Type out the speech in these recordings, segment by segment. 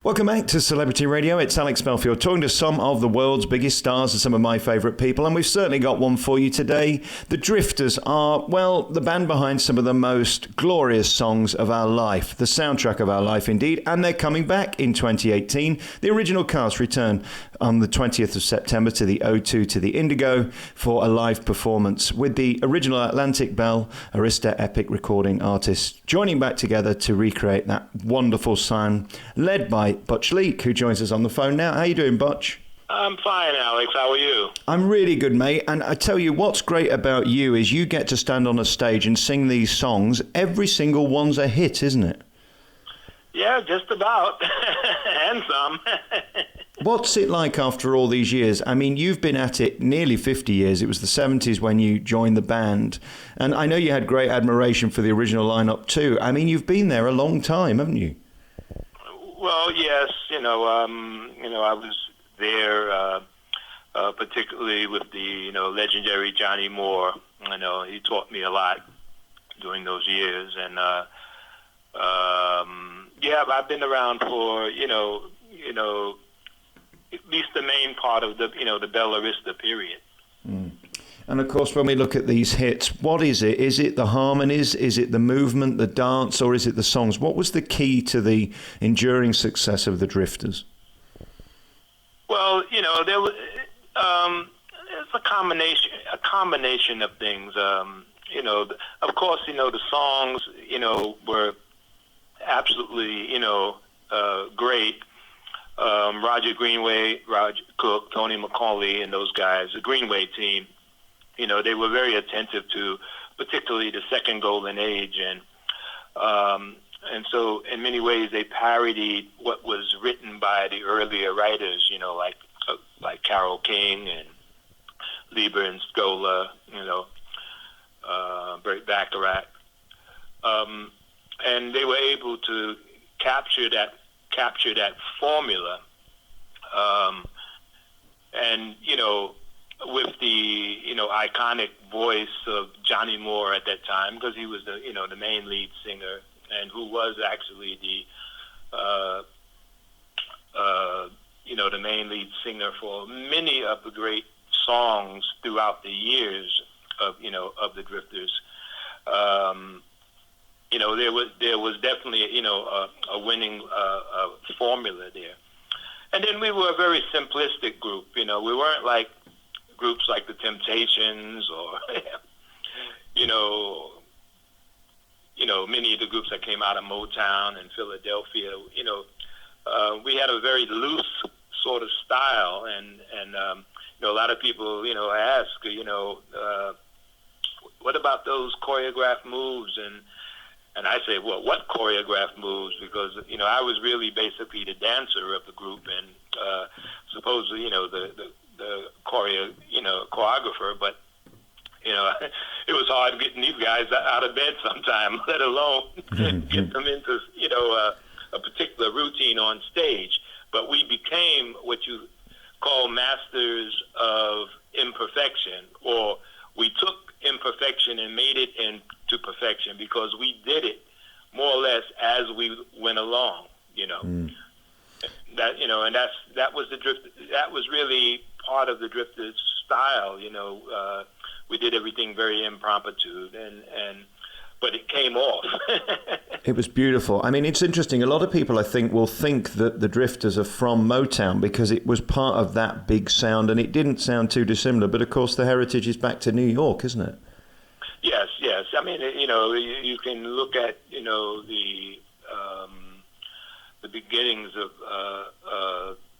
Welcome back to Celebrity Radio. It's Alex Belfield talking to some of the world's biggest stars and some of my favourite people, and we've certainly got one for you today. The Drifters are, well, the band behind some of the most glorious songs of our life, the soundtrack of our life indeed, and they're coming back in 2018. The original cast return on the 20th of September to the O2 to the Indigo for a live performance with the original Atlantic Bell Arista Epic recording artists joining back together to recreate that wonderful sound, led by Butch Leake, who joins us on the phone now. How you doing, Butch? I'm fine, Alex. How are you? I'm really good, mate. And I tell you, what's great about you is you get to stand on a stage and sing these songs. Every single one's a hit, isn't it? Yeah, just about. And some. What's it like after all these years? I mean, you've been at it nearly 50 years. It was the 70s when you joined the band. And I know you had great admiration for the original lineup too. I mean, you've been there a long time, haven't you? Well, yes. I was there particularly with the, legendary Johnny Moore. He taught me a lot during those years. And, I've been around for, at least the main part of the Bella Arista period. Mm. And of course, when we look at these hits, what is it? Is it the harmonies? Is it the movement, the dance, or is it the songs? What was the key to the enduring success of the Drifters? Well, there was it's a combination of things. Of course, the songs, were absolutely, great. Roger Greenway, Roger Cook, Tony McCauley, and those guys, the Greenway team, they were very attentive to particularly the second golden age. And so in many ways they parodied what was written by the earlier writers, like Carole King and Lieber and Scola, Burt Bacharach. And they were able to capture that formula, and with the iconic voice of Johnny Moore at that time, because he was the main lead singer, and who was actually the main lead singer for many of the great songs throughout the years of the Drifters. There was definitely a winning formula there. And then we were a very simplistic group. We weren't like groups like the Temptations or many of the groups that came out of Motown and Philadelphia. We had a very loose sort of style, and a lot of people ask what about those choreographed moves, and I say, well, what choreographed moves? Because, I was really basically the dancer of the group, and supposedly, the choreographer, but, it was hard getting these guys out of bed sometime, let alone get them into, a particular routine on stage. But we became what you call masters of imperfection, or we took imperfection and made it into perfection, because we did it more or less as we went along, that and that was the drift. That was really part of the Drifters style. We did everything very impromptu, but it came off. It was beautiful. I mean, it's interesting. A lot of people, I think, will think that the Drifters are from Motown because it was part of that big sound, and it didn't sound too dissimilar. But of course, the heritage is back to New York, isn't it? Yes. I mean, you can look at the beginnings of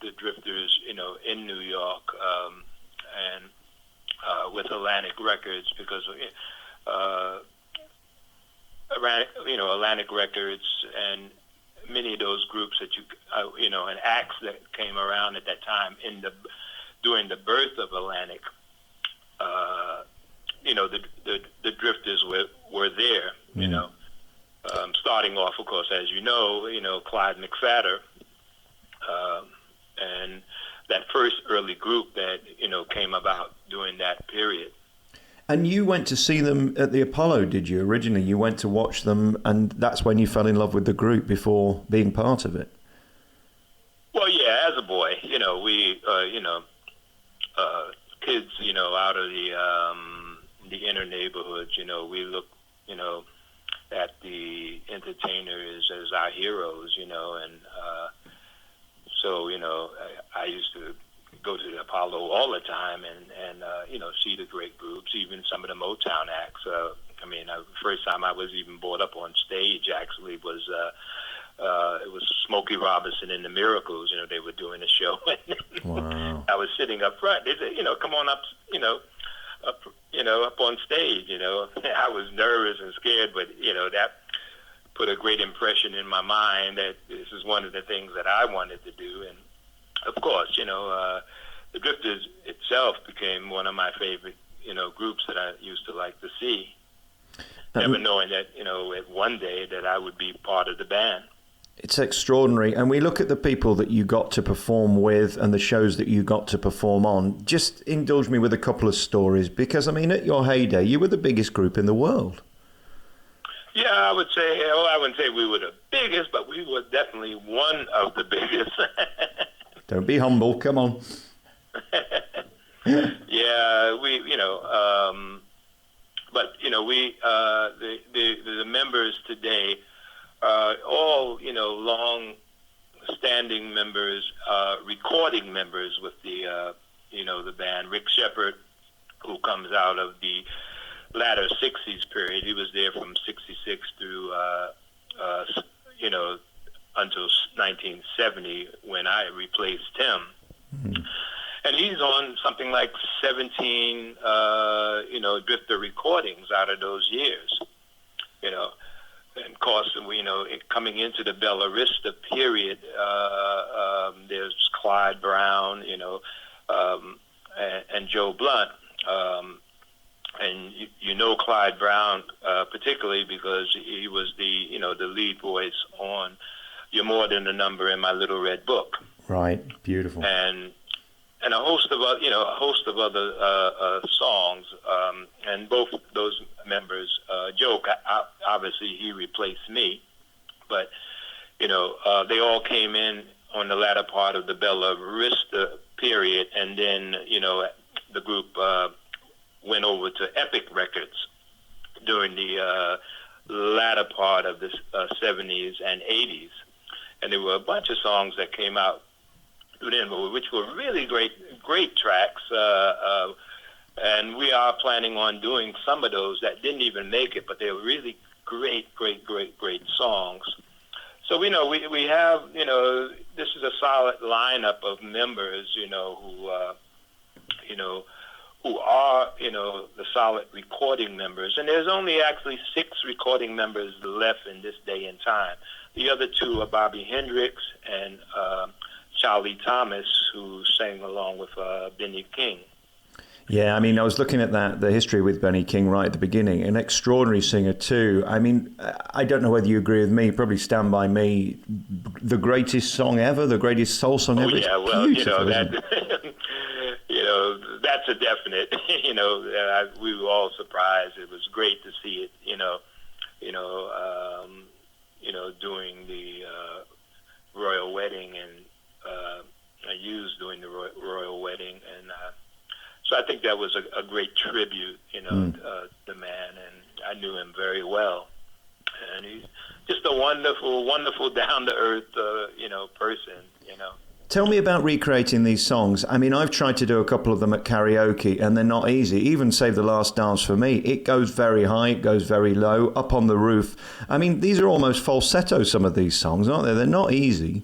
the Drifters, in New York, and with Atlantic Records, because Atlantic Records and many of those groups that and acts that came around at that time during the birth of Atlantic, the Drifters were there, starting off, of course, as Clyde McPhatter, and that first early group that, came about during that period. And you went to see them at the Apollo, did you? Originally, you went to watch them, and that's when you fell in love with the group before being part of it. yeah, as a boy, we, kids, out of the inner neighborhoods, we look, at the entertainers as our heroes, and so, I used to go to the Apollo all the time and see the great groups, even some of the Motown acts. The first time I was even brought up on stage actually was it was Smokey Robinson and the Miracles. They were doing a show. Wow. I was sitting up front. They said, come on up, up on stage. I was nervous and scared, but that put a great impression in my mind that this is one of the things that I wanted to do. And of course, the Drifters itself became one of my favorite, groups that I used to like to see. Never knowing that, at one day that I would be part of the band. It's extraordinary. And we look at the people that you got to perform with and the shows that you got to perform on. Just indulge me with a couple of stories, because, at your heyday, you were the biggest group in the world. Yeah, I would say, I wouldn't say we were the biggest, but we were definitely one of the biggest. Don't be humble, come on. Yeah, we, but, we, the members today, all, long-standing members, recording members with the, the band. Rick Shepherd, who comes out of the latter 60s period. He was there from 66 through, until 1970 when I replaced him. Mm-hmm. And he's on something like 17, Drifter recordings out of those years, And of course, coming into the Bella Vista period, there's Clyde Brown, and Joe Blunt. And Clyde Brown particularly because he was the the lead voice on "You're More Than a Number in My Little Red Book." Right, beautiful. And a host of other songs. And both those members, Joe, obviously he replaced me, but they all came in on the latter part of the Bella Vista period, and then the group went over to Epic Records during the latter part of the 70s and 80s. And there were a bunch of songs that came out through them, which were really great tracks. And we are planning on doing some of those that didn't even make it, but they were really great songs. So we have, this is a solid lineup of members, who are, the solid recording members. And there's only actually 6 recording members left in this day and time. The other 2 are Bobby Hendricks and Charlie Thomas, who sang along with Benny King. Yeah, I was looking at the history with Benny King right at the beginning. An extraordinary singer too. I don't know whether you agree with me, probably Stand By Me, the greatest song ever, the greatest soul song ever. Yeah, well, that's a definite. We were all surprised. It was great to see it. Doing the royal wedding and used during the royal wedding, and so I think that was a great tribute, to the man, and I knew him very well, and he's just a wonderful, down to earth, person, Tell me about recreating these songs. I've tried to do a couple of them at karaoke, and they're not easy. Even Save the Last Dance for me, it goes very high, it goes very low, up on the roof. These are almost falsetto, some of these songs, aren't they? They're not easy.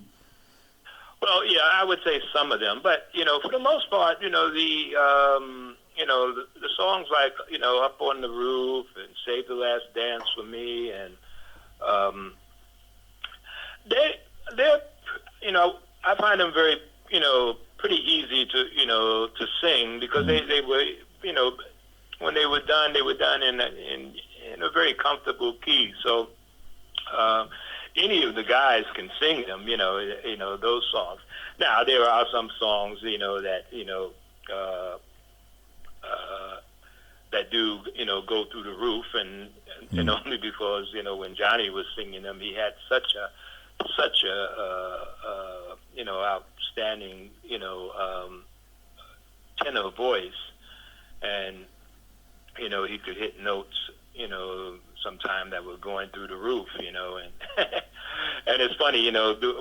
Well, yeah, I would say some of them, but for the most part, the songs like Up on the Roof and Save the Last Dance for Me, and they're I find them very pretty easy to sing, because they were when they were done in a very comfortable key. So any of the guys can sing them, those songs. Now there are some songs, that that do go through the roof, and only because when Johnny was singing them, he had such a outstanding, tenor voice, and he could hit notes, sometime that were going through the roof, and and it's funny,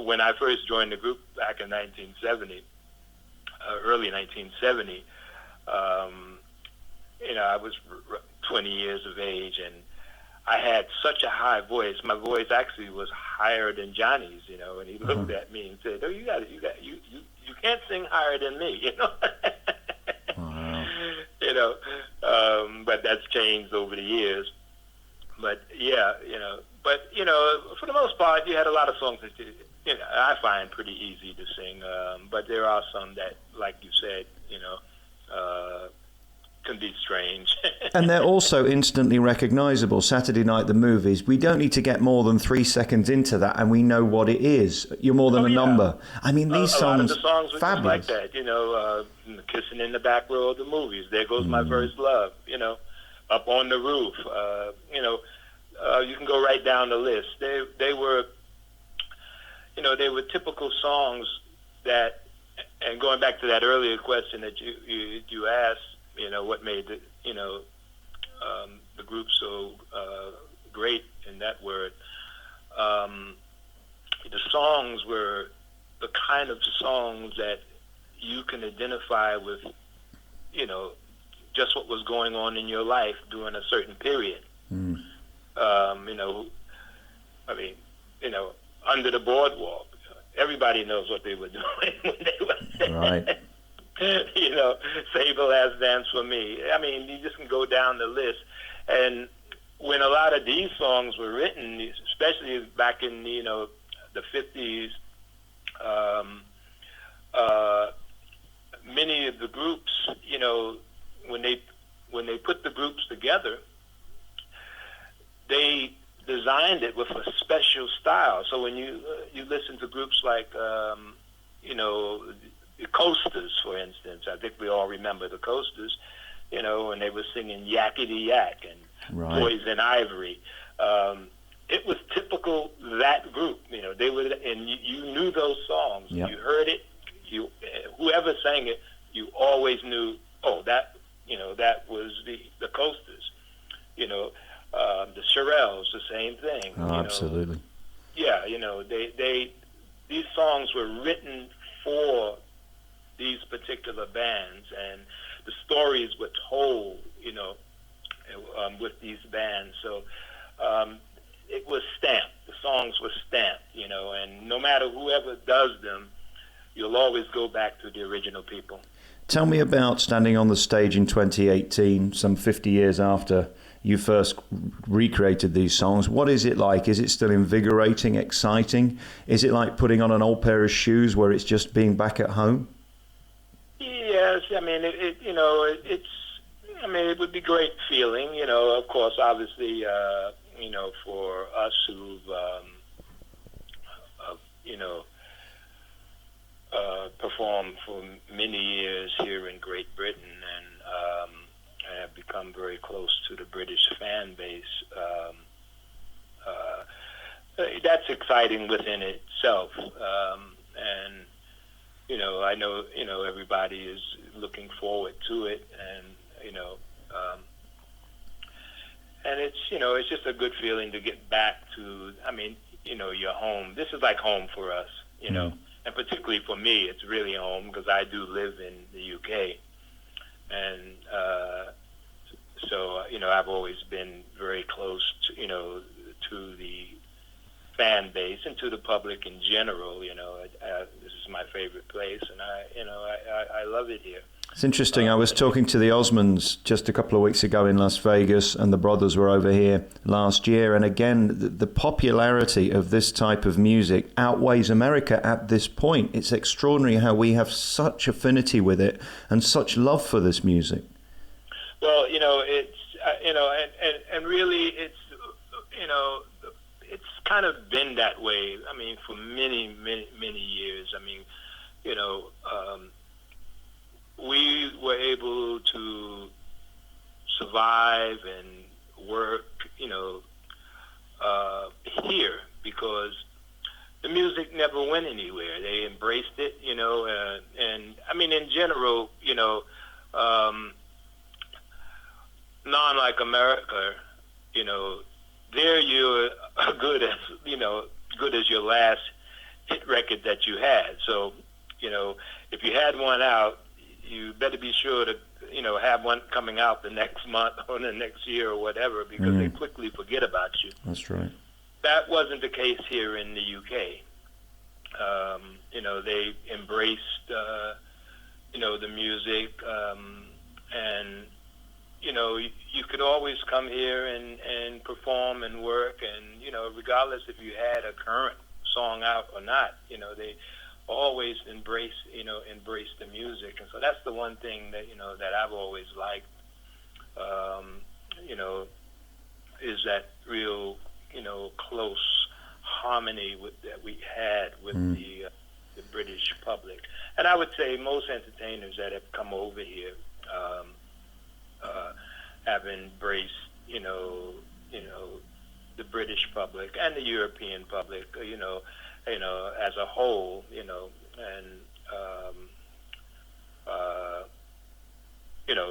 when I first joined the group back in 1970, early 1970, I was 20 years of age, and I had such a high voice. My voice actually was higher than Johnny's, and he looked at me and said, "Oh, you can't sing higher than me," Wow. But that's changed over the years. But yeah, for the most part, you had a lot of songs that I find pretty easy to sing. But there are some that, like you said, can be strange. And they're also instantly recognizable. Saturday Night the Movies, we don't need to get more than 3 seconds into that and we know what it is. You're More Than a Number. I mean, these songs, a lot of the songs were fabulous. just like that, Kissing in the Back Row of the Movies, There Goes My First Love, Up on the Roof, you can go right down the list. They were typical songs that, and going back to that earlier question that you asked, what made the group so great in that word. The songs were the kind of songs that you can identify with, just what was going on in your life during a certain period. Under the Boardwalk, everybody knows what they were doing when they were right. Save the Last Dance for Me. I mean, you just can go down the list. And when a lot of these songs were written, especially back in, the 50s, many of the groups, when they put the groups together, they designed it with a special style. So when you listen to groups like, the Coasters, for instance, I think we all remember the Coasters, when they were singing Yakety Yak and right. Poison Ivory. It was typical that group. They would, and you knew those songs. Yep. You heard it. Whoever sang it, you always knew. Oh, that was the Coasters. The Shirelles, the same thing. Oh, absolutely. Yeah, these songs were written for these particular bands, and the stories were told, with these bands. So it was stamped. The songs were stamped, and no matter whoever does them, you'll always go back to the original people. Tell me about standing on the stage in 2018, some 50 years after you first recreated these songs. What is it like? Is it still invigorating, exciting? Is it like putting on an old pair of shoes where it's just being back at home? Yes, I mean, it would be great feeling, of course, obviously, for us who've, performed for many years here in Great Britain and have become very close to the British fan base. That's exciting within itself. And, I know, everybody is looking forward to it, and, and it's just a good feeling to get back to, your home. This is like home for us, and particularly for me, it's really home because I do live in the UK. And, so, I've always been very close to, to the fan base and to the public in general. This is my favorite place, and I love it here. It's interesting. I was talking to the Osmonds just a couple of weeks ago in Las Vegas, and the brothers were over here last year. And again, the popularity of this type of music outweighs America at this point. It's extraordinary how we have such affinity with it and such love for this music. Well, it's and really, it's it's kind of been that way. I mean, for many years. I mean, we were able to survive and work, here because the music never went anywhere. They embraced it, and I mean, in general, non-like America, there you're good as your last hit record that you had. So, if you had one out, you better be sure to, have one coming out the next month or the next year or whatever, because they quickly forget about you. That's right. That wasn't the case here in the UK. They embraced, the music, and, you could always come here and perform and work, and, regardless if you had a current song out or not, they always embrace the music. And so that's the one thing that, that I've always liked, is that real, close harmony that we had with the British public. And I would say most entertainers that have come over here have embraced, the British public and the European public, as a whole, and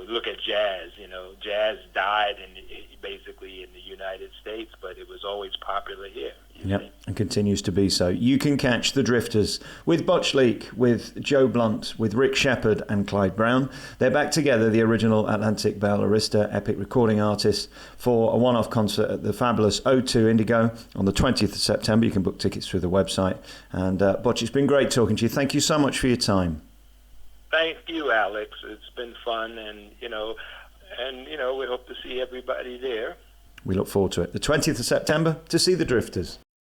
look at jazz. Jazz died basically in the United States, but it was always popular here. Yep, and continues to be so. You can catch the Drifters with Butch Leake, with Joe Blunt, with Rick Shepherd and Clyde Brown. They're back together, the original Atlantic Bell Arista epic recording artists, for a one-off concert at the fabulous O2 Indigo on the 20th of September. You can book tickets through the website. And Butch, it's been great talking to you. Thank you so much for your time. Thank you, Alex. It's been fun, and we hope to see everybody there. We look forward to it. The 20th of September to see the Drifters.